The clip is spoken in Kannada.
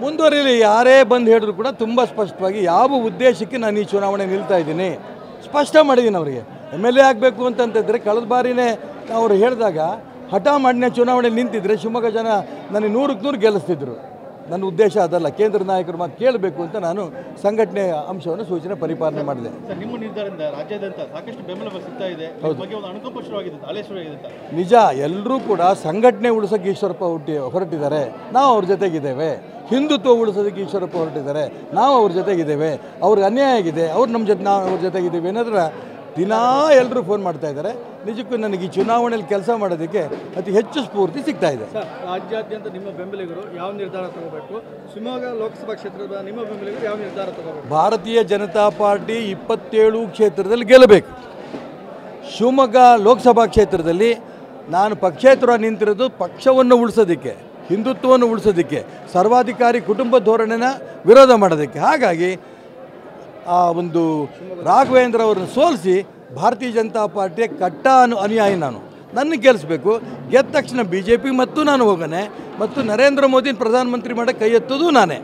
ಮುಂದುವರಿಯಲಿ. ಯಾರೇ ಬಂದು ಹೇಳಿದ್ರು ಕೂಡ ತುಂಬ ಸ್ಪಷ್ಟವಾಗಿ ಯಾವ ಉದ್ದೇಶಕ್ಕೆ ನಾನು ಈ ಚುನಾವಣೆ ನಿಲ್ತಾ ಇದ್ದೀನಿ ಸ್ಪಷ್ಟ ಮಾಡಿದ್ದೀನಿ ಅವರಿಗೆ. MLA ಆಗಬೇಕು ಅಂತಂತಿದ್ರೆ ಕಳೆದ ಬಾರಿನೇ ಅವರು ಹೇಳಿದಾಗ ಹಠ ಮಾಡಿನ ಚುನಾವಣೆ ನಿಂತಿದ್ರೆ ಶಿವಮೊಗ್ಗ ಜನ ನನಗೆ 100ಕ್ಕೆ 100 ಗೆಲ್ಲಿಸ್ತಿದ್ರು. ನನ್ನ ಉದ್ದೇಶ ಅದಲ್ಲ, ಕೇಂದ್ರ ನಾಯಕರು ಮಾತು ಕೇಳಬೇಕು ಅಂತ ನಾನು ಸಂಘಟನೆ ಅಂಶವನ್ನು ಸೂಚನೆ ಪರಿಪಾಲನೆ ಮಾಡಿದೆ. ನಿಮ್ಮ ನಿರ್ಧಾರದಿಂದ ರಾಜ್ಯಾದ್ಯಂತ ಸಾಕಷ್ಟು ಬೆಂಬಲ ಸಿಗ್ತಾ ಇದೆ. ಅನುಕಂಪ ಶುರುವಾಗಿದೆ. ನಿಜ, ಎಲ್ಲರೂ ಕೂಡ ಸಂಘಟನೆ ಉಳಿಸೋಕೆ ಈಶ್ವರಪ್ಪ ಹೊರಟಿದ್ದಾರೆ, ನಾವು ಅವ್ರ ಜೊತೆಗಿದ್ದೇವೆ. ಹಿಂದುತ್ವ ಉಳಿಸೋದಕ್ಕೆ ಈಶ್ವರಪ್ಪ ಹೊರಟಿದ್ದಾರೆ, ನಾವು ಅವ್ರ ಜೊತೆಗಿದ್ದೇವೆ. ಅವ್ರಿಗೆ ಅನ್ಯಾಯ ಆಗಿದೆ, ನಾವು ಅವ್ರ ಜೊತೆಗಿದ್ದೇವೆ ಏನಾದ್ರೆ ದಿನಾ ಎಲ್ಲರೂ ಫೋನ್ ಮಾಡ್ತಾ ಇದ್ದಾರೆ. ನಿಜಕ್ಕೂ ನನಗೆ ಈ ಚುನಾವಣೆಯಲ್ಲಿ ಕೆಲಸ ಮಾಡೋದಕ್ಕೆ ಅತಿ ಹೆಚ್ಚು ಸ್ಫೂರ್ತಿ ಸಿಗ್ತಾ ಇದೆ. ರಾಜ್ಯಾದ್ಯಂತ ನಿಮ್ಮ ಬೆಂಬಲಿಗರು ಯಾವ ನಿರ್ಧಾರ ತಗೋಬೇಕು? ಶಿವಮೊಗ್ಗ ಲೋಕಸಭಾ ಕ್ಷೇತ್ರದ ನಿಮ್ಮ ಬೆಂಬಲಿಗರು ಯಾವ ನಿರ್ಧಾರ ತಗೋಬೇಕು? ಭಾರತೀಯ ಜನತಾ ಪಾರ್ಟಿ 27 ಕ್ಷೇತ್ರದಲ್ಲಿ ಗೆಲ್ಲಬೇಕು. ಶಿವಮೊಗ್ಗ ಲೋಕಸಭಾ ಕ್ಷೇತ್ರದಲ್ಲಿ ನಾನು ಪಕ್ಷೇತರ ನಿಂತಿರೋದು ಪಕ್ಷವನ್ನು ಉಳಿಸೋದಕ್ಕೆ, ಹಿಂದುತ್ವವನ್ನು ಉಳಿಸೋದಕ್ಕೆ, ಸರ್ವಾಧಿಕಾರಿ ಕುಟುಂಬ ಧೋರಣೆನ ವಿರೋಧ ಮಾಡೋದಕ್ಕೆ. ಹಾಗಾಗಿ ಆ ಒಂದು ರಾಘವೇಂದ್ರ ಅವರನ್ನು ಸೋಲಿಸಿ ಭಾರತೀಯ ಜನತಾ ಪಾರ್ಟಿಯ ಅನುಯಾಯಿ ನಾನು. ನನ್ನ ಗೆಲ್ಲಿಸಬೇಕು. ಗೆದ್ದ ತಕ್ಷಣ BJP ಮತ್ತು ನಾನು ಹೋಗೋಣ, ಮತ್ತು ನರೇಂದ್ರ ಮೋದಿ ಪ್ರಧಾನಮಂತ್ರಿ ಮಾಡೋಕ್ಕೆ ಕೈ ಎತ್ತೋದು ನಾನೇ.